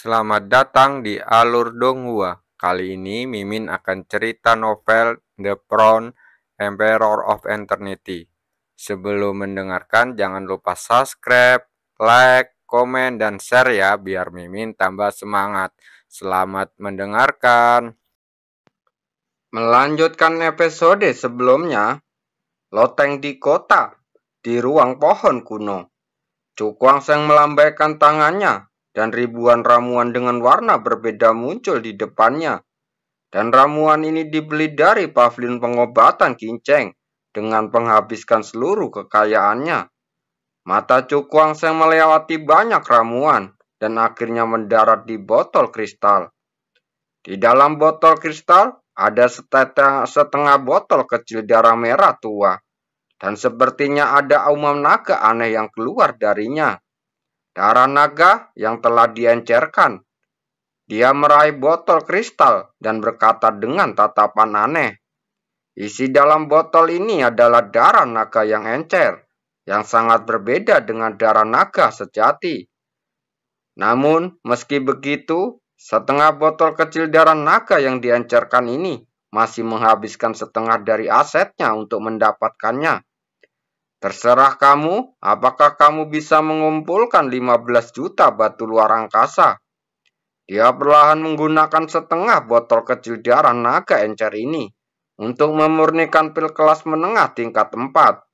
Selamat datang di Alur Donghua. Kali ini Mimin akan cerita novel The Crown, Emperor of Eternity. Sebelum mendengarkan, jangan lupa subscribe, like, komen, dan share ya, biar Mimin tambah semangat. Selamat mendengarkan. Melanjutkan episode sebelumnya, loteng di kota, di ruang pohon kuno. Cukuangseng melambaikan tangannya, dan ribuan ramuan dengan warna berbeda muncul di depannya. Dan ramuan ini dibeli dari pavilion pengobatan Kinceng dengan menghabiskan seluruh kekayaannya. Mata Cukuangseng melewati banyak ramuan dan akhirnya mendarat di botol kristal. Di dalam botol kristal ada setengah botol kecil darah merah tua. Dan sepertinya ada auman naga aneh yang keluar darinya. Darah naga yang telah diencerkan. Dia meraih botol kristal dan berkata dengan tatapan aneh, "Isi dalam botol ini adalah darah naga yang encer, yang sangat berbeda dengan darah naga sejati. Namun, meski begitu, setengah botol kecil darah naga yang diencerkan ini masih menghabiskan setengah dari asetnya untuk mendapatkannya. Terserah kamu, apakah kamu bisa mengumpulkan 15 juta batu luar angkasa?" Dia perlahan menggunakan setengah botol kecil darah naga encer ini untuk memurnikan pil kelas menengah tingkat 4.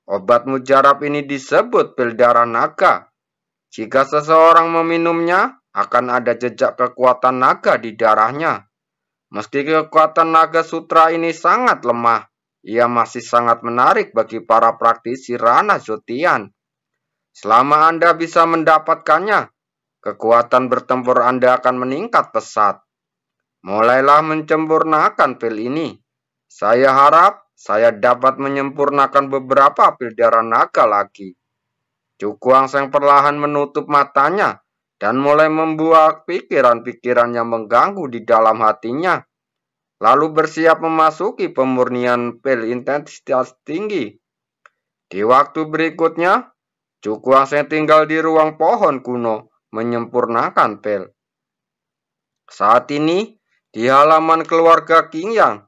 Obat mujarab ini disebut pil darah naga. Jika seseorang meminumnya, akan ada jejak kekuatan naga di darahnya. Meski kekuatan naga sutra ini sangat lemah, ia masih sangat menarik bagi para praktisi Rana Zotian. Selama Anda bisa mendapatkannya, kekuatan bertempur Anda akan meningkat pesat. Mulailah menyempurnakan pil ini. Saya harap saya dapat menyempurnakan beberapa pil darah naga lagi. Cukuangseng perlahan menutup matanya dan mulai membuat pikiran-pikiran yang mengganggu di dalam hatinya. Lalu bersiap memasuki pemurnian pil intensitas tinggi. Di waktu berikutnya, Cukuangseng tinggal di ruang pohon kuno menyempurnakan pil. Saat ini, di halaman keluarga Qingyang,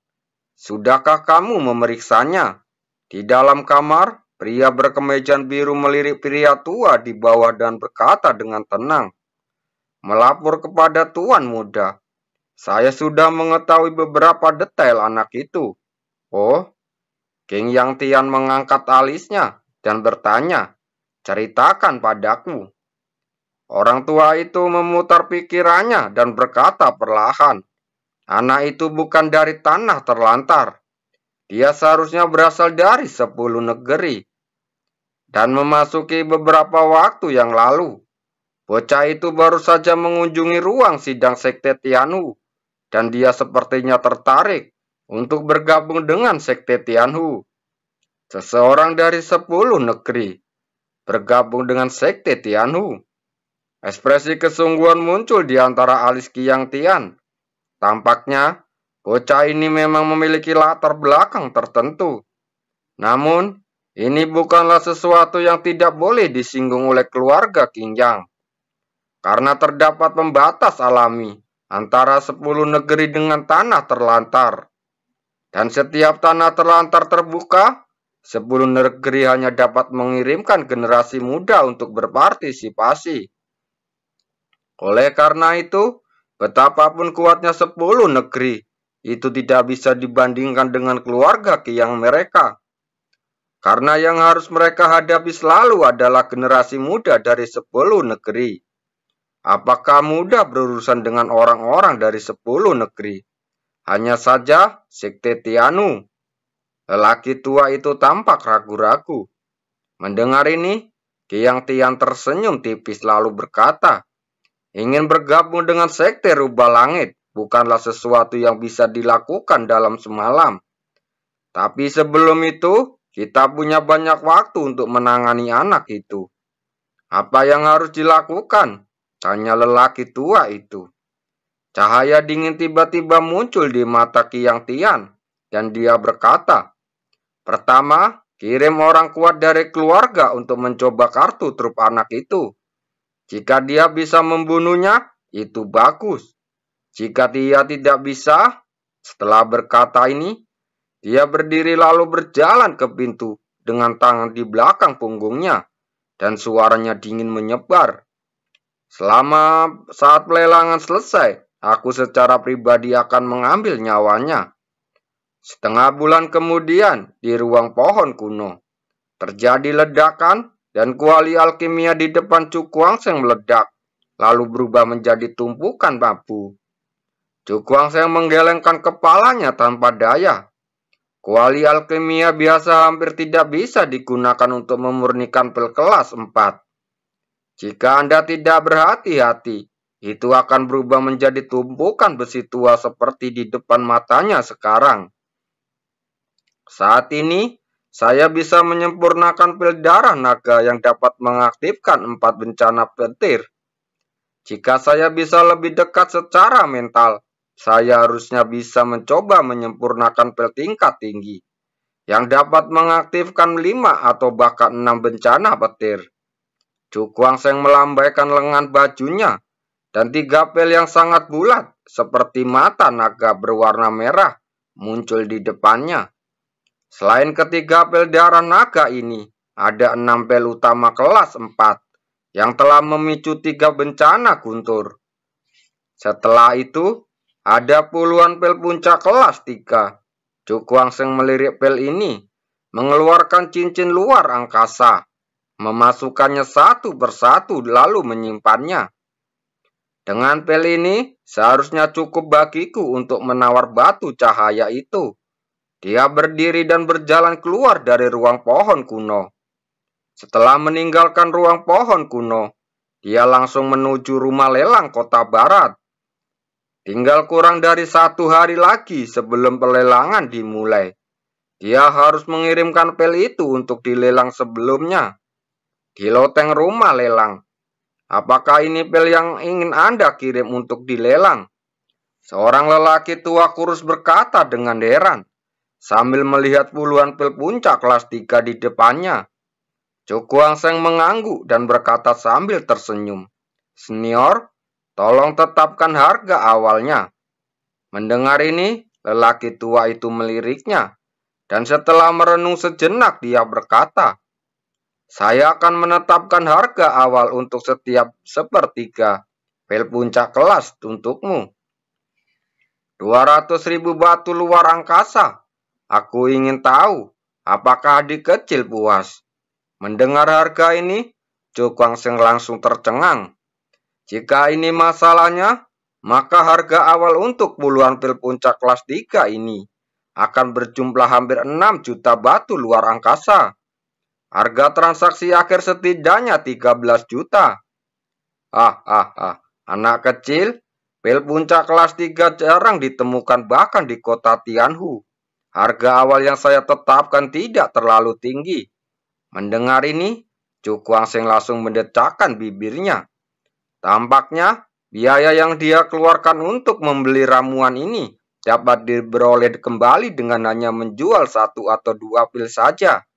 sudahkah kamu memeriksanya? Di dalam kamar, pria berkemeja biru melirik pria tua di bawah dan berkata dengan tenang, "Melapor kepada tuan muda. Saya sudah mengetahui beberapa detail anak itu." "Oh?" Qingyang Tian mengangkat alisnya dan bertanya, "Ceritakan padaku." Orang tua itu memutar pikirannya dan berkata perlahan, "Anak itu bukan dari tanah terlantar. Dia seharusnya berasal dari 10 negeri." Dan memasuki beberapa waktu yang lalu, bocah itu baru saja mengunjungi ruang sidang Sekte Tianhu, dan dia sepertinya tertarik untuk bergabung dengan Sekte Tianhu. Seseorang dari 10 negeri bergabung dengan Sekte Tianhu. Ekspresi kesungguhan muncul di antara alis Qingyang Tian. Tampaknya, bocah ini memang memiliki latar belakang tertentu. Namun, ini bukanlah sesuatu yang tidak boleh disinggung oleh keluarga Qingyang. Karena terdapat pembatas alami antara 10 negeri dengan tanah terlantar. Dan setiap tanah terlantar terbuka, 10 negeri hanya dapat mengirimkan generasi muda untuk berpartisipasi. Oleh karena itu, betapapun kuatnya 10 negeri, itu tidak bisa dibandingkan dengan keluarga Qingyang mereka. Karena yang harus mereka hadapi selalu adalah generasi muda dari 10 negeri. Apakah mudah berurusan dengan orang-orang dari 10 negeri? Hanya saja Sekte Tianhu. Lelaki tua itu tampak ragu-ragu. Mendengar ini, Qingyang Tian tersenyum tipis lalu berkata, "Ingin bergabung dengan Sekte Rubah Langit bukanlah sesuatu yang bisa dilakukan dalam semalam. Tapi sebelum itu, kita punya banyak waktu untuk menangani anak itu." "Apa yang harus dilakukan?" tanya lelaki tua itu. Cahaya dingin tiba-tiba muncul di mata Qingyang Tian, dan dia berkata, "Pertama, kirim orang kuat dari keluarga untuk mencoba kartu truf anak itu. Jika dia bisa membunuhnya, itu bagus. Jika dia tidak bisa, setelah berkata ini, dia berdiri lalu berjalan ke pintu dengan tangan di belakang punggungnya, dan suaranya dingin menyebar. Saat pelelangan selesai, aku secara pribadi akan mengambil nyawanya. Setengah bulan kemudian, di ruang pohon kuno, terjadi ledakan dan kuali alkimia di depan Cukuangseng meledak, lalu berubah menjadi tumpukan bambu. Cukuangseng menggelengkan kepalanya tanpa daya. Kuali alkimia biasa hampir tidak bisa digunakan untuk memurnikan pil kelas 4. Jika Anda tidak berhati-hati, itu akan berubah menjadi tumpukan besi tua seperti di depan matanya sekarang. Saat ini, saya bisa menyempurnakan pil darah naga yang dapat mengaktifkan 4 bencana petir. Jika saya bisa lebih dekat secara mental, saya harusnya bisa mencoba menyempurnakan pil tingkat tinggi yang dapat mengaktifkan 5 atau bahkan 6 bencana petir. Cukuangseng melambaikan lengan bajunya dan 3 pil yang sangat bulat seperti mata naga berwarna merah muncul di depannya. Selain ketiga pil darah naga ini, ada 6 pil utama kelas 4 yang telah memicu 3 bencana guntur. Setelah itu, ada puluhan pil puncak kelas 3. Cukuangseng melirik pil ini, mengeluarkan cincin luar angkasa, memasukkannya satu persatu lalu menyimpannya. Dengan pil ini, seharusnya cukup bagiku untuk menawar batu cahaya itu. Dia berdiri dan berjalan keluar dari ruang pohon kuno. Setelah meninggalkan ruang pohon kuno, dia langsung menuju rumah lelang kota barat. Tinggal kurang dari 1 hari lagi sebelum pelelangan dimulai. Dia harus mengirimkan pil itu untuk dilelang sebelumnya. Di loteng rumah lelang. Apakah ini pil yang ingin Anda kirim untuk dilelang? Seorang lelaki tua kurus berkata dengan heran, sambil melihat puluhan pil puncak kelas 3 di depannya. Cukuangseng mengangguk dan berkata sambil tersenyum, "Senior, tolong tetapkan harga awalnya." Mendengar ini, lelaki tua itu meliriknya, dan setelah merenung sejenak dia berkata, "Saya akan menetapkan harga awal untuk setiap sepertiga pil puncak kelas untukmu. 200.000 batu luar angkasa. Aku ingin tahu, apakah adik kecil puas?" Mendengar harga ini, Cukuangseng langsung tercengang. Jika ini masalahnya, maka harga awal untuk puluhan pil puncak kelas 3 ini akan berjumlah hampir 6 juta batu luar angkasa. Harga transaksi akhir setidaknya 13 juta. Anak kecil, pil puncak kelas 3 jarang ditemukan bahkan di kota Tianhu. Harga awal yang saya tetapkan tidak terlalu tinggi. Mendengar ini, Cukuangseng langsung mendecakkan bibirnya. Tampaknya, biaya yang dia keluarkan untuk membeli ramuan ini dapat diperoleh kembali dengan hanya menjual 1 atau 2 pil saja.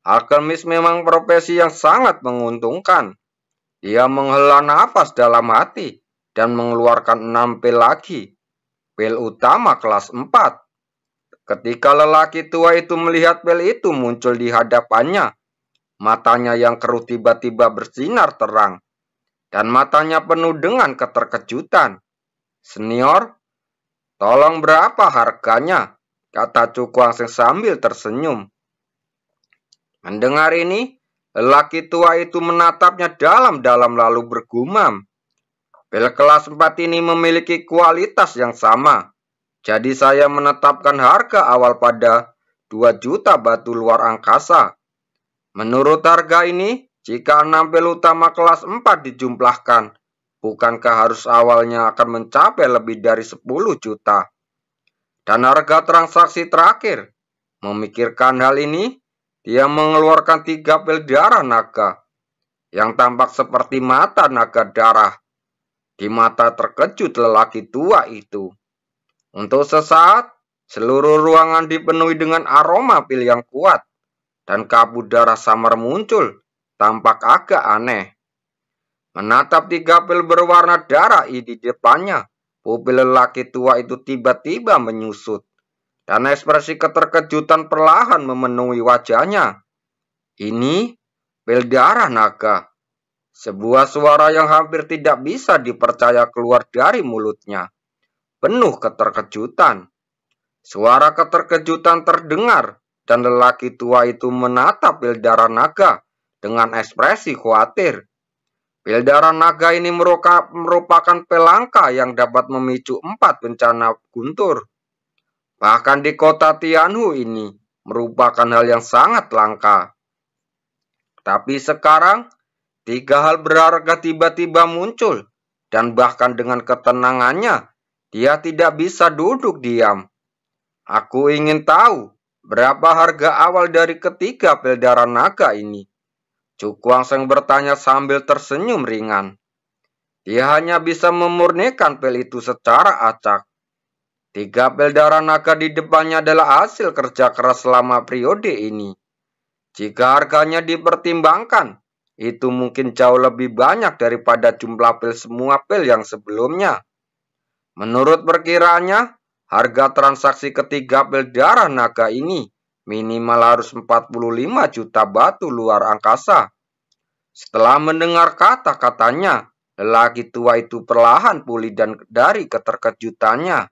Alkemis memang profesi yang sangat menguntungkan. Dia menghela nafas dalam hati dan mengeluarkan 6 pil lagi. Pil utama kelas 4. Ketika lelaki tua itu melihat pil itu muncul di hadapannya, matanya yang keruh tiba-tiba bersinar terang, dan matanya penuh dengan keterkejutan. "Senior, tolong berapa harganya?" kata Cukuangseng sambil tersenyum. Mendengar ini, lelaki tua itu menatapnya dalam-dalam lalu bergumam, "Pil kelas 4 ini memiliki kualitas yang sama. Jadi saya menetapkan harga awal pada 2 juta batu luar angkasa. Menurut harga ini, jika 6 pil utama kelas 4 dijumlahkan, bukankah harus awalnya akan mencapai lebih dari 10 juta? Dan harga transaksi terakhir." Memikirkan hal ini, dia mengeluarkan 3 pil darah naga, yang tampak seperti mata naga darah. Di mata terkejut lelaki tua itu. Untuk sesaat, seluruh ruangan dipenuhi dengan aroma pil yang kuat, dan kabut darah samar muncul, tampak agak aneh. Menatap tiga pil berwarna darah di depannya, pupil lelaki tua itu tiba-tiba menyusut, dan ekspresi keterkejutan perlahan memenuhi wajahnya. Ini pil darah naga. Sebuah suara yang hampir tidak bisa dipercaya keluar dari mulutnya, penuh keterkejutan. Suara keterkejutan terdengar, dan lelaki tua itu menatap pil darah naga dengan ekspresi khawatir. Pil darah naga ini merupakan pelangka yang dapat memicu 4 bencana guntur. Bahkan di kota Tianhu ini merupakan hal yang sangat langka. Tapi sekarang, 3 hal berharga tiba-tiba muncul, dan bahkan dengan ketenangannya, dia tidak bisa duduk diam. Aku ingin tahu berapa harga awal dari ketiga pil darah naga ini. Cukuangseng bertanya sambil tersenyum ringan. Dia hanya bisa memurnikan pil itu secara acak. 3 pil darah naga di depannya adalah hasil kerja keras selama periode ini. Jika harganya dipertimbangkan, itu mungkin jauh lebih banyak daripada jumlah pil semua pil yang sebelumnya. Menurut perkiraannya, harga transaksi ketiga pil darah naga ini minimal harus 45 juta batu luar angkasa. Setelah mendengar kata-katanya, lelaki tua itu perlahan pulih dari keterkejutannya.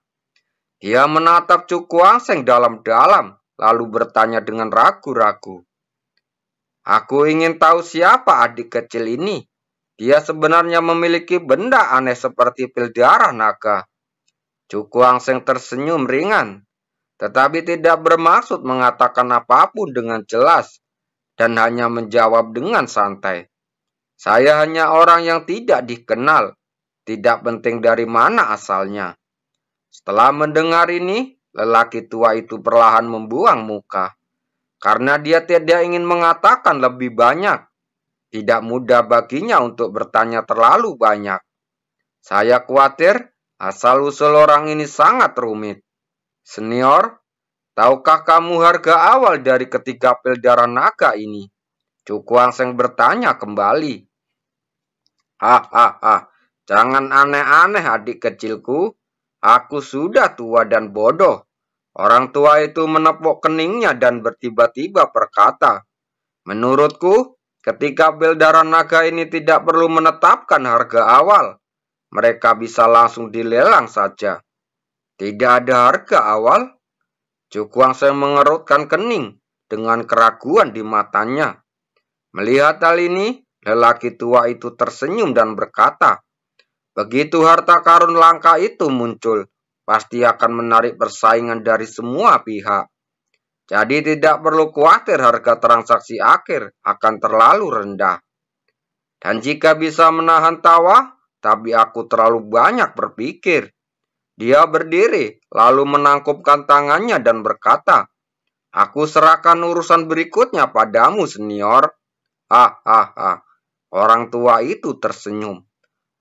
Dia menatap Cukuangseng dalam-dalam, lalu bertanya dengan ragu-ragu. Aku ingin tahu siapa adik kecil ini. Dia sebenarnya memiliki benda aneh seperti pil darah naga. Cukuangseng tersenyum ringan, tetapi tidak bermaksud mengatakan apapun dengan jelas, dan hanya menjawab dengan santai. Saya hanya orang yang tidak dikenal, tidak penting dari mana asalnya. Setelah mendengar ini, lelaki tua itu perlahan membuang muka. Karena dia tidak ingin mengatakan lebih banyak. Tidak mudah baginya untuk bertanya terlalu banyak. Saya khawatir asal-usul orang ini sangat rumit. Senior, tahukah kamu harga awal dari ketiga pil darah naga ini? Cukuangseng bertanya kembali. Jangan aneh-aneh adik kecilku. Aku sudah tua dan bodoh. Orang tua itu menepuk keningnya dan bertiba-tiba berkata, menurutku, ketika pil darah naga ini tidak perlu menetapkan harga awal. Mereka bisa langsung dilelang saja. Tidak ada harga awal? Cukuangseng mengerutkan kening dengan keraguan di matanya. Melihat hal ini, lelaki tua itu tersenyum dan berkata, begitu harta karun langka itu muncul, pasti akan menarik persaingan dari semua pihak. Jadi tidak perlu khawatir harga transaksi akhir akan terlalu rendah. Dan jika bisa menahan tawa, tapi aku terlalu banyak berpikir. Dia berdiri, lalu menangkupkan tangannya dan berkata, aku serahkan urusan berikutnya padamu, senior. Orang tua itu tersenyum.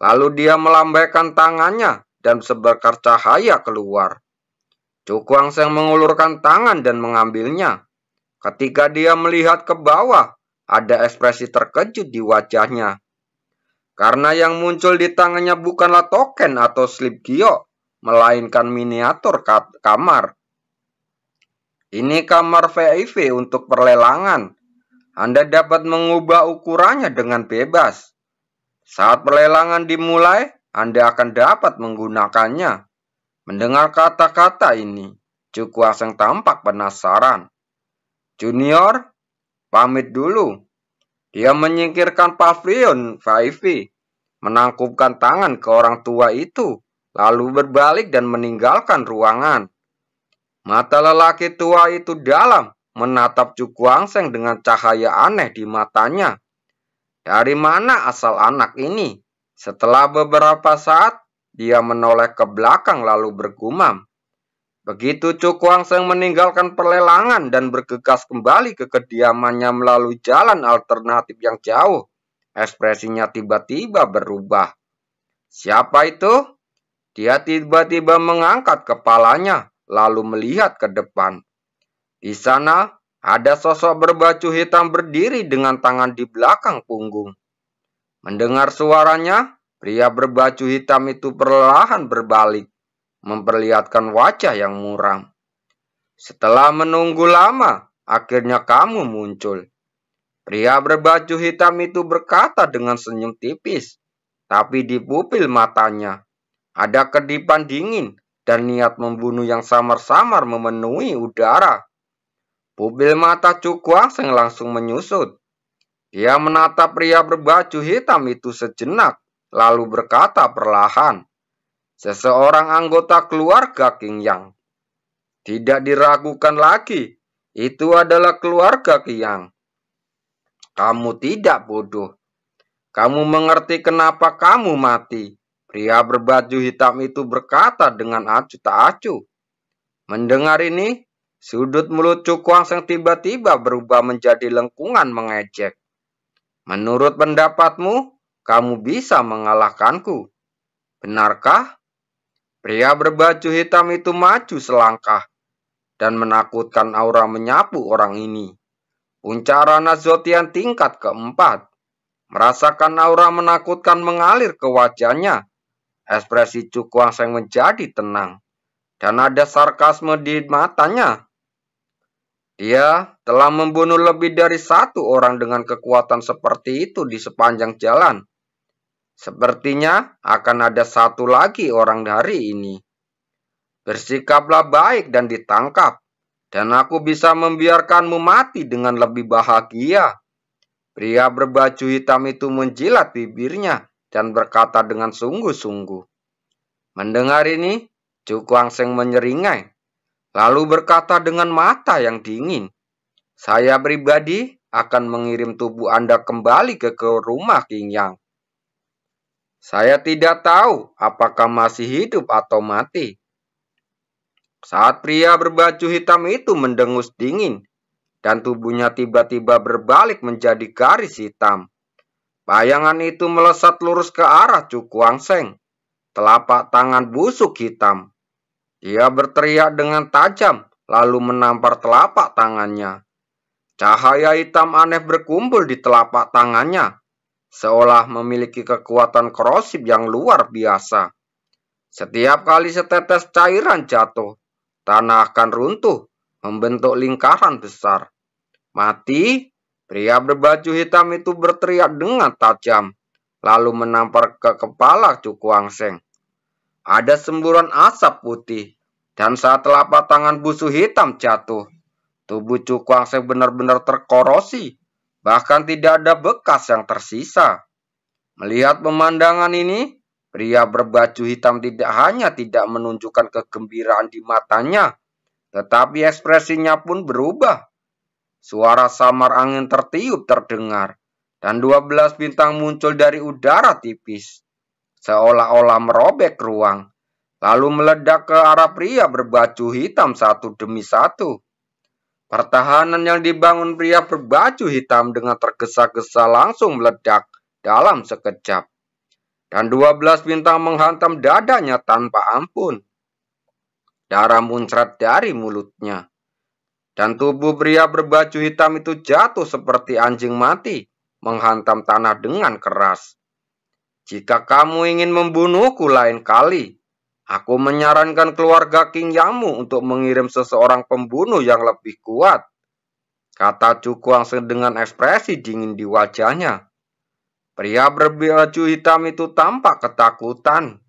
Lalu dia melambaikan tangannya dan seberkar cahaya keluar. Cukuangseng mengulurkan tangan dan mengambilnya. Ketika dia melihat ke bawah, ada ekspresi terkejut di wajahnya. Karena yang muncul di tangannya bukanlah token atau slip giok, melainkan miniatur kamar. Ini kamar VIP untuk perlelangan. Anda dapat mengubah ukurannya dengan bebas. Saat perlelangan dimulai, Anda akan dapat menggunakannya. Mendengar kata-kata ini, Cukuangseng tampak penasaran. Junior, pamit dulu. Dia menyingkirkan pavilion VIP, menangkupkan tangan ke orang tua itu, lalu berbalik dan meninggalkan ruangan. Mata lelaki tua itu dalam, menatap Cukuangseng dengan cahaya aneh di matanya. Dari mana asal anak ini? Setelah beberapa saat, dia menoleh ke belakang lalu bergumam. Begitu Cukuangseng meninggalkan perlelangan dan bergegas kembali ke kediamannya melalui jalan alternatif yang jauh, ekspresinya tiba-tiba berubah. Siapa itu? Dia tiba-tiba mengangkat kepalanya, lalu melihat ke depan. Di sana, ada sosok berbaju hitam berdiri dengan tangan di belakang punggung. Mendengar suaranya, pria berbaju hitam itu perlahan berbalik, memperlihatkan wajah yang muram. Setelah menunggu lama, akhirnya kamu muncul. Pria berbaju hitam itu berkata dengan senyum tipis, tapi di pupil matanya ada kedipan dingin dan niat membunuh yang samar-samar memenuhi udara. Pupil mata Chu Guangsheng langsung menyusut. Dia menatap pria berbaju hitam itu sejenak, lalu berkata perlahan, "Seseorang anggota keluarga Qing Yang." Tidak diragukan lagi, itu adalah keluarga Qing Yang. Kamu tidak bodoh. Kamu mengerti kenapa kamu mati. Pria berbaju hitam itu berkata dengan acuh tak acuh. Mendengar ini, sudut mulut Chu Guangsheng tiba-tiba berubah menjadi lengkungan mengejek. Menurut pendapatmu, kamu bisa mengalahkanku. Benarkah? Pria berbaju hitam itu maju selangkah dan menakutkan aura menyapu orang ini. Puncara Zotian tingkat keempat. Merasakan aura menakutkan mengalir ke wajahnya. Ekspresi Chu Guangsheng menjadi tenang dan ada sarkasme di matanya. Dia telah membunuh lebih dari satu orang dengan kekuatan seperti itu di sepanjang jalan. Sepertinya akan ada satu lagi orang hari ini. Bersikaplah baik dan ditangkap, dan aku bisa membiarkanmu mati dengan lebih bahagia. Pria berbaju hitam itu menjilat bibirnya dan berkata dengan sungguh-sungguh. Mendengar ini, Chu Guangsheng menyeringai. Lalu berkata dengan mata yang dingin, "Saya pribadi akan mengirim tubuh Anda kembali ke rumah Qing Yang. Saya tidak tahu apakah masih hidup atau mati." Saat pria berbaju hitam itu mendengus dingin, dan tubuhnya tiba-tiba berbalik menjadi garis hitam. Bayangan itu melesat lurus ke arah Chu Guangsheng, telapak tangan busuk hitam. Dia berteriak dengan tajam, lalu menampar telapak tangannya. Cahaya hitam aneh berkumpul di telapak tangannya, seolah memiliki kekuatan korosif yang luar biasa. Setiap kali setetes cairan jatuh, tanah akan runtuh, membentuk lingkaran besar. "Mati!" Pria berbaju hitam itu berteriak dengan tajam, lalu menampar ke kepala Chu Guangsheng. Ada semburan asap putih, dan saat telapak tangan busuk hitam jatuh, tubuh Chu Guangsheng benar-benar terkorosi, bahkan tidak ada bekas yang tersisa. Melihat pemandangan ini, pria berbaju hitam tidak hanya tidak menunjukkan kegembiraan di matanya, tetapi ekspresinya pun berubah. Suara samar angin tertiup terdengar, dan 12 bintang muncul dari udara tipis, seolah-olah merobek ruang, lalu meledak ke arah pria berbaju hitam satu demi satu. Pertahanan yang dibangun pria berbaju hitam dengan tergesa-gesa langsung meledak dalam sekejap, dan 12 bintang menghantam dadanya tanpa ampun. Darah muncrat dari mulutnya, dan tubuh pria berbaju hitam itu jatuh seperti anjing mati, menghantam tanah dengan keras. "Jika kamu ingin membunuhku lain kali, aku menyarankan keluarga Qing Yangmu untuk mengirim seseorang pembunuh yang lebih kuat," kata Chu Guangsheng dengan ekspresi dingin di wajahnya. Pria berbaju hitam itu tampak ketakutan.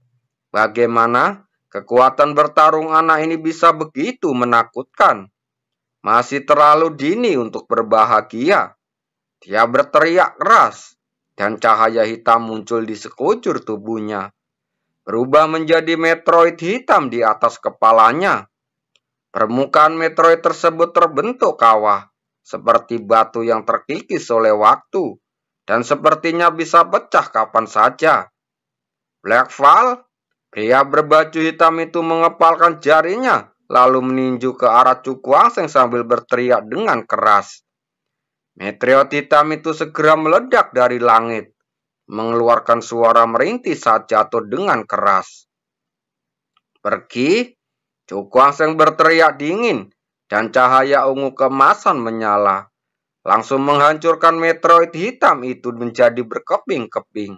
Bagaimana kekuatan bertarung anak ini bisa begitu menakutkan? Masih terlalu dini untuk berbahagia. Dia berteriak keras, dan cahaya hitam muncul di sekujur tubuhnya, berubah menjadi meteoroid hitam di atas kepalanya. Permukaan meteoroid tersebut terbentuk kawah, seperti batu yang terkikis oleh waktu, dan sepertinya bisa pecah kapan saja. "Blackfall!" Pria berbaju hitam itu mengepalkan jarinya, lalu meninju ke arah Chu Guangsheng sambil berteriak dengan keras. Meteoroid hitam itu segera meledak dari langit, mengeluarkan suara merintih saat jatuh dengan keras. "Pergi!" Chu Guangsheng berteriak dingin, dan cahaya ungu keemasan menyala. langsung menghancurkan meteoroid hitam itu menjadi berkeping-keping.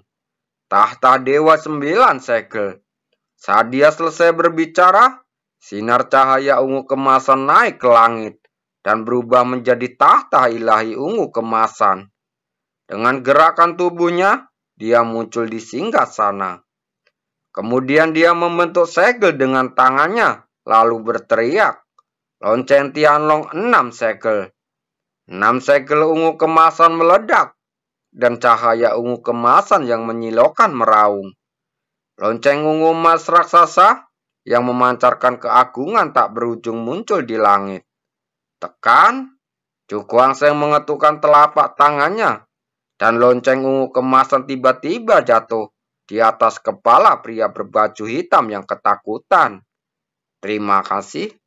Tahta Dewa 9 segel. Saat dia selesai berbicara, sinar cahaya ungu kemasan naik ke langit dan berubah menjadi tahta ilahi ungu kemasan. Dengan gerakan tubuhnya, dia muncul di singgasana. Kemudian dia membentuk segel dengan tangannya, lalu berteriak, "Lonceng Tianlong 6 segel." 6 segel ungu kemasan meledak, dan cahaya ungu kemasan yang menyilaukan meraung. Lonceng ungu emas raksasa yang memancarkan keagungan tak berujung muncul di langit. Tekan, Chu Guangsheng mengetukkan telapak tangannya, dan lonceng ungu kemasan tiba-tiba jatuh di atas kepala pria berbaju hitam yang ketakutan. Terima kasih.